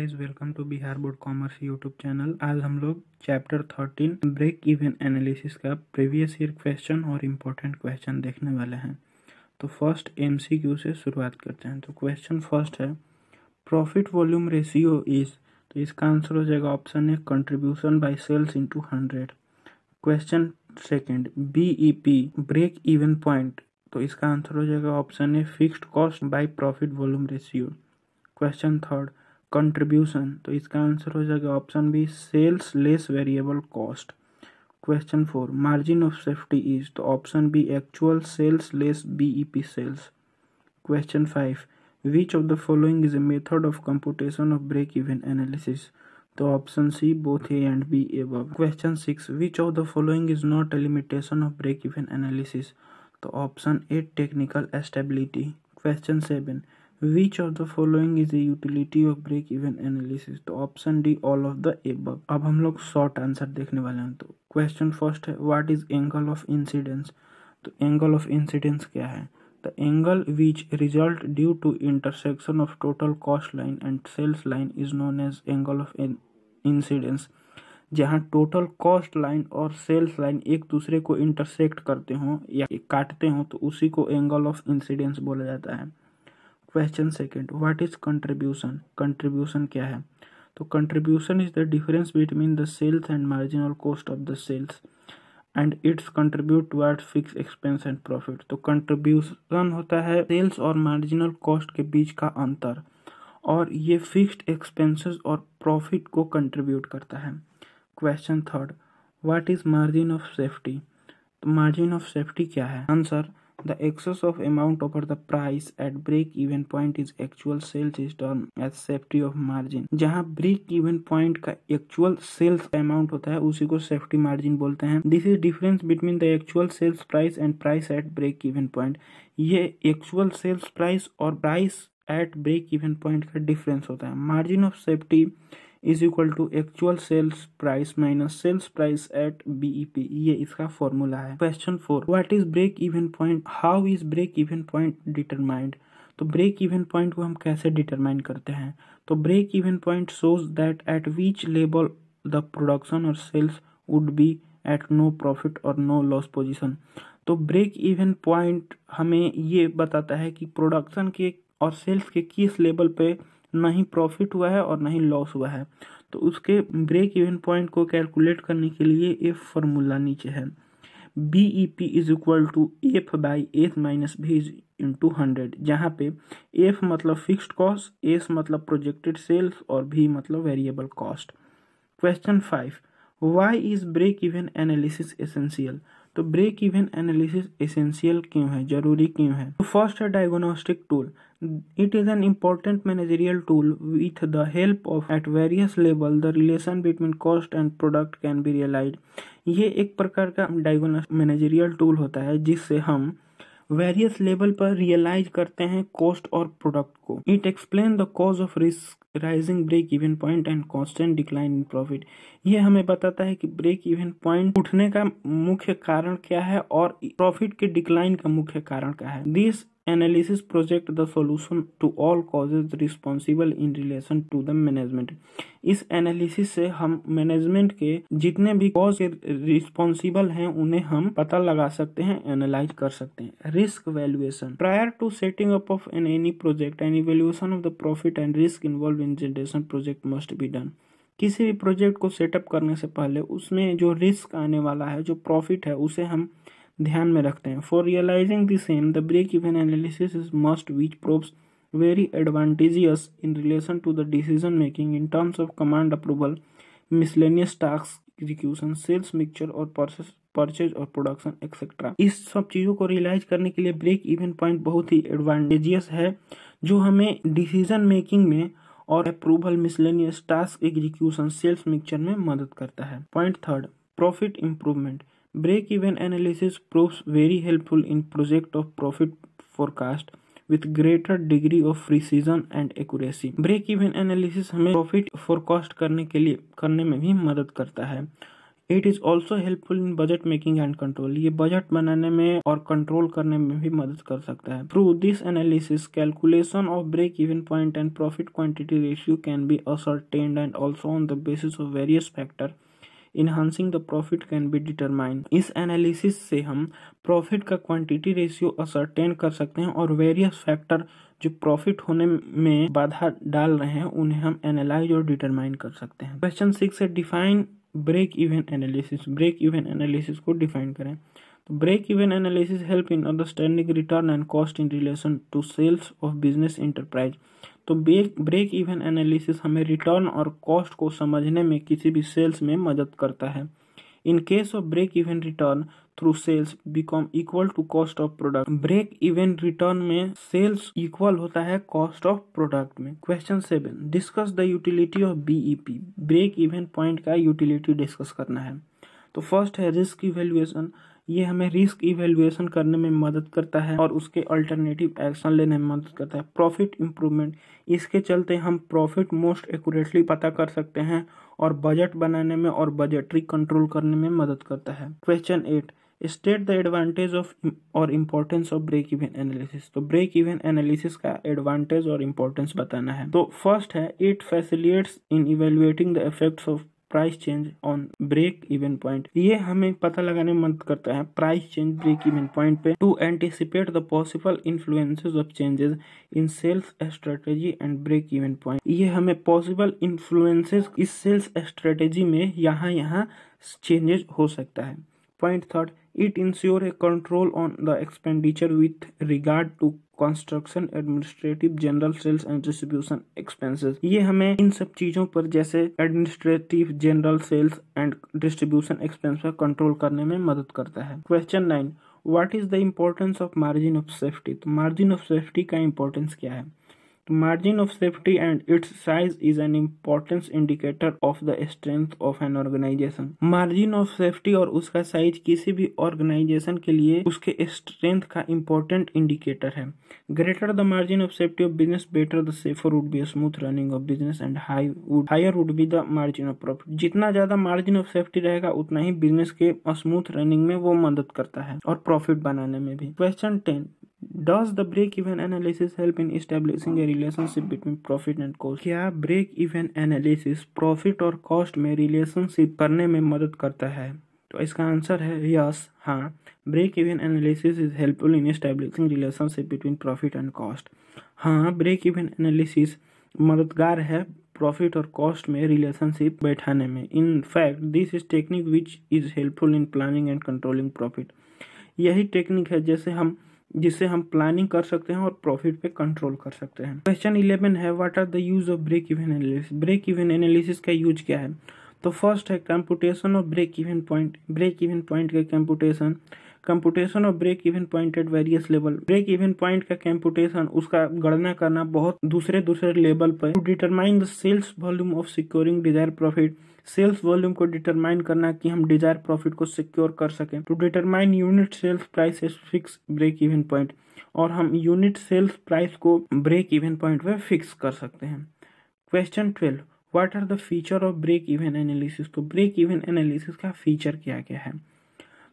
Guys, welcome to Bihar board commerce YouTube channel. आज हम लोग चैप्टर 13 ब्रेक इवन एनालिसिस का प्रीवियस ईयर क्वेश्चन और इम्पोर्टेंट क्वेश्चन देखने वाले हैं। तो फर्स्ट एमसीक्यू से शुरुआत करते हैं। तो क्वेश्चन फर्स्ट है, प्रॉफिट वॉल्यूम रेशियो इज, तो इसका आंसर हो जाएगा option A contribution by sales into 100। Question second, BEP break even point, तो इसका आंसर हो जाएगा option A fixed cost by profit volume ratio. Question third, contribution, तो इसका आंसर हो जाएगा option B sales less variable cost. Question four, margin of safety is, तो option B actual sales less BEP sales. Question five, which of the following is a method of computation of break even analysis, तो option C both A and B above. Question six, which of the following is not a limitation of break even analysis, तो option A technical stability. Question seven, Which of the following is a utility of break even analysis, तो option D all of the above. अब हम लोग short answer देखने वाले हैं। तो question first है, what is angle of incidence, तो एंगल ऑफ इंसिडेंस क्या है? The angle which result due to intersection of total cost line and sales line is known as angle of incidence. जहाँ total cost line और sales line एक दूसरे को intersect करते हों या काटते हों तो उसी को एंगल ऑफ इंसिडेंस बोला जाता है। Question second, what is contribution, contribution क्या है? तो contribution is the difference between the sales and marginal cost of the sales and its contribute toward fix expense and profit. तो कंट्रीब्यूशन होता है sales और मार्जिनल कॉस्ट के बीच का अंतर और ये फिक्स्ड एक्सपेंसेस और प्रॉफिट को कंट्रीब्यूट करता है। Question third, what is margin of safety, तो मार्जिन ऑफ सेफ्टी क्या है? Answer, the excess of amount over the price at break even point is actual sales is termed as safety of margin। जहाँ break even point का actual sales amount होता है उसी को safety margin बोलते हैं। This is difference between the actual sales price and price at break even point। ये actual sales price और price at break even point का difference होता है। Margin of safety is equal to actual sales price minus sales price at BEP, ये इसका formula है। Question four, what is break even point, how is break even point determined, तो break even point को हम कैसे determine करते हैं? तो break even point shows that at which level the production और sales would be at no profit और no loss position. तो ब्रेक इवन पॉइंट हमें ये बताता है कि प्रोडक्शन के और सेल्स के किस लेवल पे ना ही प्रॉफिट हुआ है और ना ही लॉस हुआ है। तो उसके ब्रेक इवन पॉइंट को कैलकुलेट करने के लिए एफ फॉर्मूला नीचे है, BEP is equal to F by S minus V into 100, जहाँ पे एफ मतलब फिक्स्ड कॉस्ट, एस मतलब प्रोजेक्टेड सेल्स और भी मतलब variable cost. Question 5, why is break even analysis essential, तो ब्रेक इवन एनालिसिस एसेंशियल क्यों है, जरूरी क्यों है? तो फर्स्ट है diagnostic tool, it is an important managerial tool with the help of at various level the relation between cost and product can be realized। ये एक प्रकार का डायग्नोस्टिक मैनेजरियल टूल होता है जिससे हम वेरियस लेवल पर रियलाइज करते हैं कॉस्ट और प्रोडक्ट को। It explain the cause of risk rising break even point and constant decline in profit. ये हमें बताता है कि ब्रेक इवन पॉइंट उठने का मुख्य कारण क्या है और प्रॉफिट के डिक्लाइन का मुख्य कारण क्या है। This analysis project the solution to all causes responsible in relation to the management. इस एनालिसिस से हम मैनेजमेंट के जितने भी कॉज रिस्पॉन्सिबल हैं उन्हें हम पता लगा सकते हैं, एनालाइज कर सकते हैं। Risk valuation, prior to setting up of any project an evaluation of the profit and risk involve in generation project must be done. किसी भी प्रोजेक्ट को सेटअप करने से पहले उसमें जो रिस्क आने वाला है, जो प्रॉफिट है, उसे हम ध्यान में रखते हैं। For realising the same the break even analysis is must which proves very advantageous in relation to the decision making in terms of command approval, miscellaneous task execution, sales mixture और purchase और production etcetera. इस सब चीजों को realise करने के लिए break even point बहुत ही एडवांटेजियस है जो हमें डिसीजन मेकिंग में और approval, miscellaneous task execution, sales mixture में मदद करता है। Point third, profit improvement, break even analysis proves very helpful in project of profit forecast with greater degree of precision and accuracy। break even analysis हमें profit forecast करने में भी मदद करता है it is also helpful in budget making and control. ये budget बनाने में और कंट्रोल करने में भी मदद कर सकता है। Through this analysis calculation of break even point and profit quantity ratio can be ascertained and also on the basis of various factor enhancing the profit can be determined. इस एनालिसिस से हम प्रॉफिट का quantity ratio ascertain कर सकते हैं और various factor जो profit होने में बाधा डाल रहे हैं उन्हें हम एनालाइज और डिटरमाइन कर सकते हैं। क्वेश्चन 6 है define break even analysis. Break even analysis को डिफाइन करें। तो break even analysis help in understanding return and cost in relation to sales of business enterprise. तो ब्रेक इवन एनालिसिस हमें रिटर्न और कॉस्ट को समझने में किसी भी सेल्स में मदद करता है। In case of break even return through sales become equal to cost of product. Break even return में सेल्स इक्वल होता है कॉस्ट ऑफ प्रोडक्ट में। Question 7 discuss the utility of BEP. Break even point का utility discuss करना है। तो first है risk evaluation. ये हमें रिस्क इवेल्युएशन करने में मदद करता है और उसके अल्टरनेटिव एक्शन लेने में मदद करता है। प्रॉफिट इंप्रूवमेंट, इसके चलते हम प्रॉफिट मोस्ट एक्यूरेटली पता कर सकते हैं और बजट बनाने में और बजटरी कंट्रोल करने में मदद करता है। Question 8 state the advantage of और importance of break even analysis. तो ब्रेक इवन एनालिसिस का एडवांटेज और इम्पोर्टेंस बताना है। तो फर्स्ट है it facilitates in evaluating the effects of price change on break even point. ये हमें पता लगाने में मदद करता है price change break even point पे to anticipate the possible influences of changes in sales strategy and break even point. ये हमें पॉसिबल इन्फ्लुएंसेस इस सेल्स स्ट्रेटेजी में यहाँ चेंजेस हो सकता है। Point third it ensure a control on the expenditure with regard to construction administrative general sales and distribution expenses. ये हमें इन सब चीजों पर जैसे administrative general sales and distribution expense पर कंट्रोल करने में मदद करता है। Question 9 what is the importance of margin of safety. तो मार्जिन ऑफ सेफ्टी का इम्पोर्टेंस क्या है। तो margin of safety and its size is an importance indicator of the strength of an organisation. Margin of safety और उसका size किसी भी organisation के लिए उसके स्ट्रेंथ का इम्पोर्टेंट इंडिकेटर है। Greater the margin of safety of business better the safer would be smooth running of business and higher would be the margin of profit. जितना ज्यादा मार्जिन ऑफ सेफ्टी रहेगा उतना ही बिजनेस के smooth running में वो मदद करता है और प्रॉफिट बनाने में भी। Question 10 Does the break-even analysis help in establishing a relationship between profit and cost? क्या break-even analysis profit और cost में relationship करने में मदद करता है? तो इसका आंसर है यस, हाँ। break-even analysis is helpful in establishing relationship between profit and cost. हाँ, break-even analysis मददगार है प्रॉफिट और कॉस्ट में रिलेशनशिप बैठाने में। In fact this is technique which is helpful in planning and controlling profit. यही टेक्निक है जिससे हम प्लानिंग कर सकते हैं और प्रॉफिट पे कंट्रोल कर सकते हैं। क्वेश्चन 11 है what are the use of break even analysis. Break even analysis का यूज क्या है। तो फर्स्ट है computation of break even point. Break even point का computation of break even point at various level. Break even point का computation उसका गणना करना बहुत दूसरे लेवल पर। To determine the sales volume of securing desire profit. Sales volume को determine करना कि हम डिजायर प्रॉफिट को सिक्योर कर सकें। To determine unit sales price as fix break even point. और हम यूनिट सेल्स प्राइस को ब्रेक इवन पॉइंट पे फिक्स कर सकते हैं। Question 12 what are the feature of break even analysis. तो ब्रेक इवन एनालिसिस का फीचर क्या क्या है।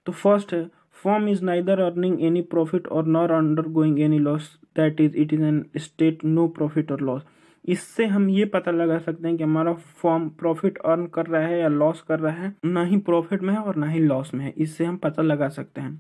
तो फर्स्ट है firm is neither earning any profit और nor undergoing any loss, that is it is an state no profit और loss. इससे हम ये पता लगा सकते हैं कि हमारा फर्म प्रॉफिट अर्न कर रहा है या लॉस कर रहा है, ना ही प्रॉफिट में है और ना ही लॉस में है। इससे हम पता लगा सकते हैं।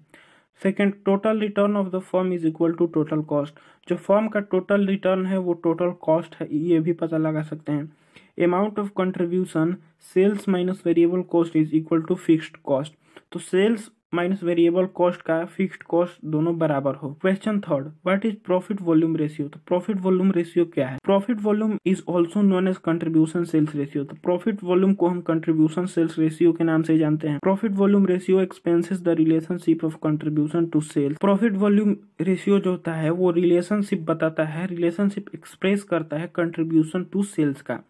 Second total return of the firm is equal to total cost. जो फर्म का टोटल रिटर्न है वो टोटल कॉस्ट है, ये भी पता लगा सकते हैं। Amount of contribution sales minus variable cost is equal to fixed cost. तो सेल्स माइनस वेरिएबल कॉस्ट का फिक्स्ड कॉस्ट दोनों बराबर हो। Question third what is profit volume ratio. तो प्रॉफिट वॉल्यूम रेशियो क्या है। Profit volume is also known as contribution sales ratio. तो profit volume को हम कंट्रीब्यूशन सेल्स रेशियो के नाम से जानते हैं। Profit volume ratio expenses the relationship of contribution to sales. Profit volume ratio जो होता है वो रिलेशनशिप बताता है, रिलेशनशिप एक्सप्रेस करता है कंट्रीब्यूशन टू सेल्स का।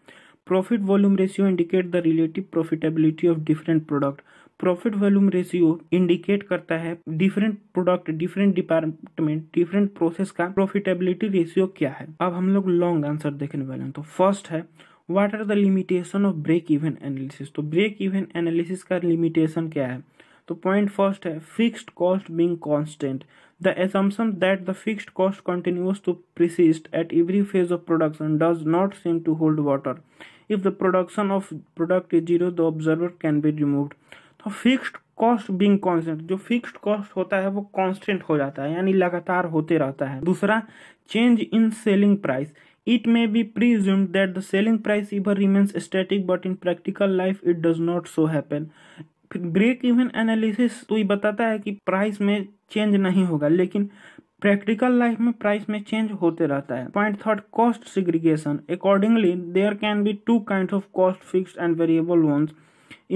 Profit volume ratio indicate the relative profitability of different product. Profit volume ratio indicate करता है different product, different department, different process का प्रॉफिटेबिलिटी रेशियो क्या है। अब हम लोग लॉन्ग आंसर देखने वाले हैं। तो फर्स्ट है what are the limitation of break even analysis. तो ब्रेक इवन एनालिसिस का लिमिटेशन क्या है? तो पॉइंट फर्स्ट है fixed cost being constant, the assumption that the fixed cost continues to persist at every phase of production does not seem to hold water. If the production of product is zero, the observer can be removed. तो fixed cost being constant, जो fixed cost होता है वो constant हो जाता है, यानी लगातार होते रहता है। दूसरा, change in selling price, it may be presumed that the selling price ever remains static, but in practical life it does not so happen. Break even analysis तो ये बताता है कि प्राइस में चेंज नहीं होगा, लेकिन प्रैक्टिकल लाइफ में प्राइस में चेंज होते रहता है। Point third, cost segregation, accordingly there can be two kinds of cost, fixed and variable ones,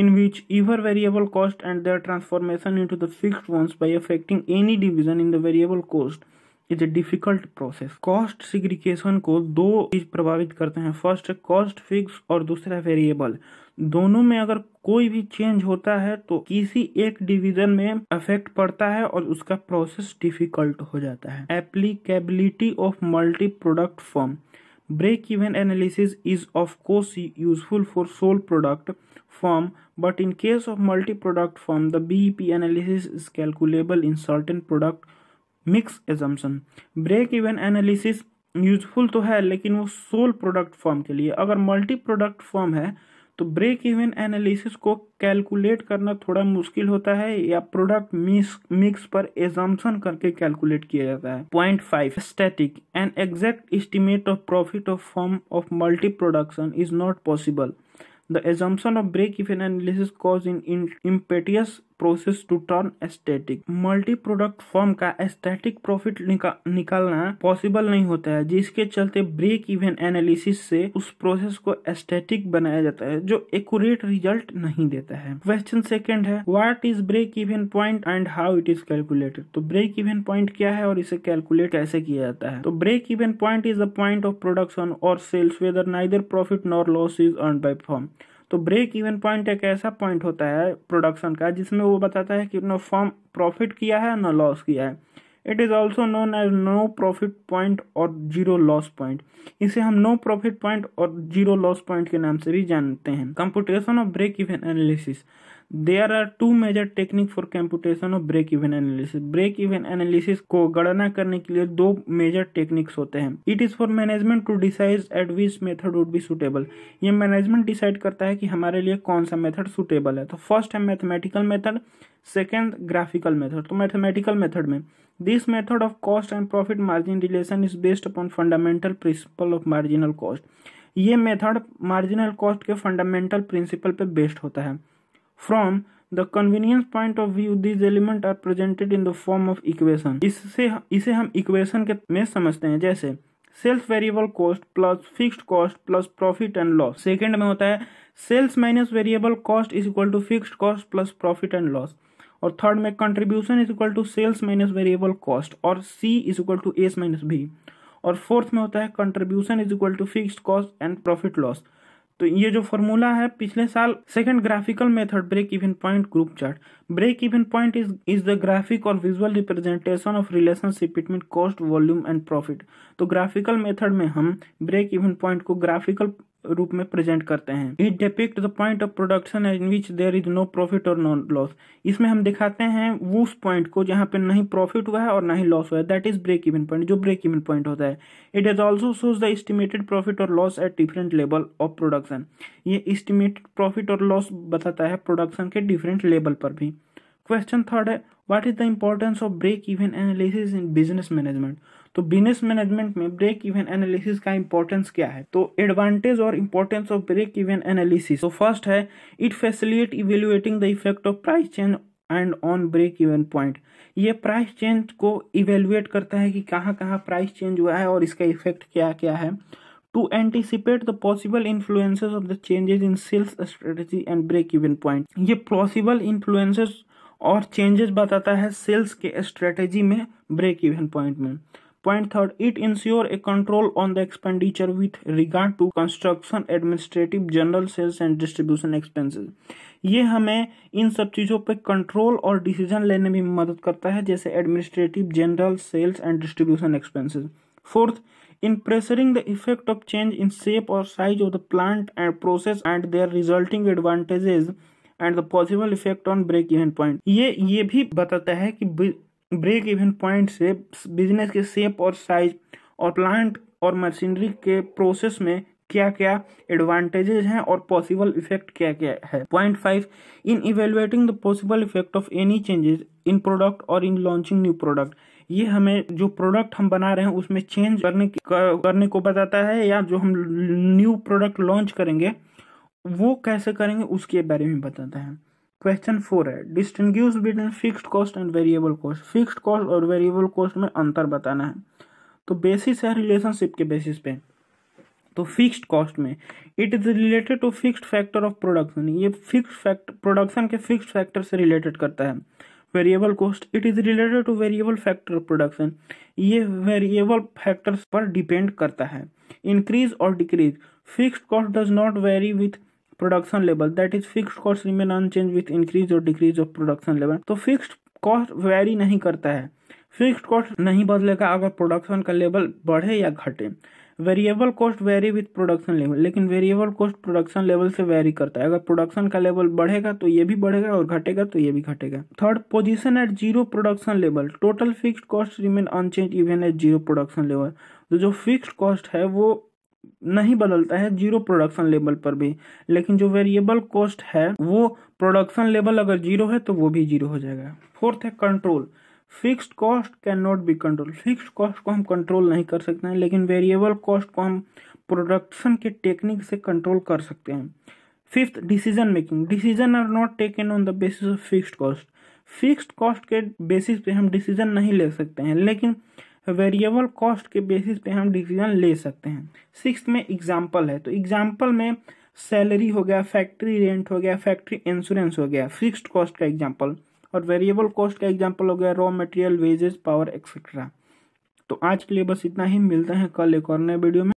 in which either variable cost and their transformation into the fixed ones by affecting any division in the variable cost is a difficult process. Cost segregation को दो चीज प्रभावित करते हैं, first cost fix और दूसरा variable. दोनों में अगर कोई भी चेंज होता है तो किसी एक डिवीजन में अफेक्ट पड़ता है और उसका प्रोसेस डिफिकल्ट हो जाता है। Applicability of multi product form, break even analysis is of course useful for sole product firm, but in case of multi-product firm the BEP analysis is calculable in certain product mix assumption. break even analysis useful तो है लेकिन वो soul product form के लिए। अगर multi product form है तो break even analysis को कैलकुलेट करना थोड़ा मुश्किल होता है, या प्रोडक्ट मिक्स पर एजम्पशन करके कैलकुलेट किया जाता है। Point 5, static, an exact estimate of profit of form of multi production is not possible. The assumption of break-even analysis cause in impetuous process to turn static. Multi-product form का static profit निकालना possible नहीं होता है, जिसके चलते break even analysis से उस process को स्टैटिक बनाया जाता है, जो एक्यूरेट रिजल्ट नहीं देता है। क्वेश्चन सेकंड है, what is break even point and how it is calculated. तो ब्रेक इवन पॉइंट क्या है और इसे कैलकुलेट कैसे किया जाता है? तो break even point is the point of production और sales whether neither profit nor loss is earned by firm. तो ब्रेक इवन पॉइंट एक ऐसा पॉइंट होता है प्रोडक्शन का जिसमें वो बताता है कि नो फर्म प्रॉफिट किया है ना लॉस किया है। It is also known as no profit point और जीरो लॉस पॉइंट। इसे हम नो प्रॉफिट पॉइंट और जीरो लॉस पॉइंट के नाम से भी जानते हैं। Computation of break even analysis, there are two major technique for computation of break even analysis. Break even analysis को गणना करने के लिए दो मेजर टेक्निक्स होते हैं। It is for management to decide at which method would be suitable. ये management decide करता है कि हमारे लिए कौन सा मेथड सुटेबल है। तो फर्स्ट है mathematical method, second graphical method. तो मैथमेटिकल मेथड में this method of cost and profit margin relation is based upon fundamental principle of marginal cost. ये मेथड मार्जिनल कॉस्ट के फंडामेंटल प्रिंसिपल पे based होता है। From the convenience point of view, these elements are presented in the form of equation. इसे हम equation के में समझते हैं, जैसे sales variable cost plus fixed cost plus profit and loss. Second में होता है sales minus variable cost is equal to fixed cost plus profit and loss. और थर्ड में contribution is equal to sales minus variable cost और C is equal to S minus B. और fourth में होता है contribution is equal to fixed cost and profit loss. तो ये जो फॉर्मूला है पिछले साल second graphical method break even point group chart. Break even point is the graphic और visual representation of relationship between cost volume and profit. तो graphical method में हम ब्रेक इवन पॉइंट को ग्राफिकल रूप में प्रेजेंट करते हैं। It depict the point of production in which there is no profit और नो लॉस। इसमें हम दिखाते हैं उस पॉइंट को जहां पे नहीं प्रॉफिट हुआ है और ना ही लॉस हुआ है, that is break even point, जो ब्रेक इवन पॉइंट होता है। It is also shows the estimated profit और loss at different level of production. ये एस्टिमेटेड प्रॉफिट और लॉस बताता है प्रोडक्शन के डिफरेंट लेवल पर भी। क्वेश्चन थर्ड है, what is the importance of break even analysis in business management. तो बिजनेस मैनेजमेंट में ब्रेक इवन एनालिसिस का इंपॉर्टेंस क्या है? तो एडवांटेज और importance of break even analysis. तो फर्स्ट है it facilitate evaluating the effect of price change and on break even point. ये प्राइस चेंज को इवेल्युएट करता है कि कहाँ कहाँ प्राइस चेंज हुआ है और इसका इफेक्ट क्या क्या है। To anticipate the possible influences of the changes in sales strategy and break even point. ये पॉसिबल इन्फ्लुएंसेस और चेंजेस बताता है सेल्स के स्ट्रेटेजी में ब्रेक इवन पॉइंट में। Point third, it ensure a control on the expenditure with regard to construction administrative general sales and distribution expenses. ये हमें इन सब चीजों पे कंट्रोल और डिसीजन लेने में मदद करता है, जैसे administrative general sales and distribution expenses. Fourth, in pressuring the effect of change in shape or size of the plant and process and their resulting advantages and the possible effect on break even point। ये भी बताता है कि break even point से business के shape और size और plant और मशीनरी के प्रोसेस में क्या क्या एडवांटेजेस हैं और पॉसिबल इफेक्ट क्या क्या है। Point 5, in evaluating the possible effect of any changes in product और इन लॉन्चिंग न्यू प्रोडक्ट। ये हमें जो प्रोडक्ट हम बना रहे हैं उसमें चेंज करने को बताता है, या जो हम न्यू प्रोडक्ट लॉन्च करेंगे वो कैसे करेंगे उसके बारे में बताता है। क्वेश्चन 4 है, distinguish between fixed cost and variable cost. Fixed cost और वेरिएबल कॉस्ट में अंतर बताना है। तो बेसिस है रिलेशनशिप के बेसिस पे। तो फिक्स्ड कॉस्ट में it is related to fixed factor of production, ये फिक्स्ड प्रोडक्शन के फिक्स्ड फैक्टर से रिलेटेड करता है। Variable cost it is related to variable factor of production, ये वेरिएबल फैक्टर्स पर डिपेंड करता है। इंक्रीज और decrease, fixed cost does not vary with production level, that is fixed cost remain unchange with increase और decrease of production level. तो fixed cost very नहीं करता है, फिक्स्ड कॉस्ट नहीं बदलेगा अगर प्रोडक्शन का लेवल बढ़े या घटे। Variable cost very with production level, लेकिन वेरिएबल कॉस्ट प्रोडक्शन लेवल से वेरी करता है। अगर प्रोडक्शन का लेवल बढ़ेगा तो ये भी बढ़ेगा और घटेगा तो ये भी घटेगा। Third, position at zero production level, total fixed cost remain unchange even at zero production level. तो जो फिक्स्ड कॉस्ट है वो नहीं बदलता है जीरो प्रोडक्शन लेवल पर भी, लेकिन जो वेरिएबल कॉस्ट है वो प्रोडक्शन लेवल अगर जीरो है तो वो भी जीरो हो जाएगा। फोर्थ है control, fixed cost can not be control, fixed cost को हम कंट्रोल नहीं कर सकते हैं, लेकिन वेरिएबल कॉस्ट को हम प्रोडक्शन के टेक्निक से कंट्रोल कर सकते हैं। Fifth, decision making, decision are not taken on the basis of fixed cost, fixed cost के बेसिस पे हम डिसीजन नहीं ले सकते हैं, लेकिन वेरिएबल कॉस्ट के बेसिस पे हम डिसीजन ले सकते हैं। सिक्स्थ में एग्जाम्पल है, तो एग्जाम्पल में सैलरी हो गया, फैक्ट्री रेंट हो गया, फैक्ट्री इंश्योरेंस हो गया, फिक्स्ड कॉस्ट का एग्जाम्पल, और वेरिएबल कॉस्ट का एग्जांपल हो गया raw material, wages, power etcetera. तो आज के लिए बस इतना ही, मिलते हैं कल एक और नए वीडियो में।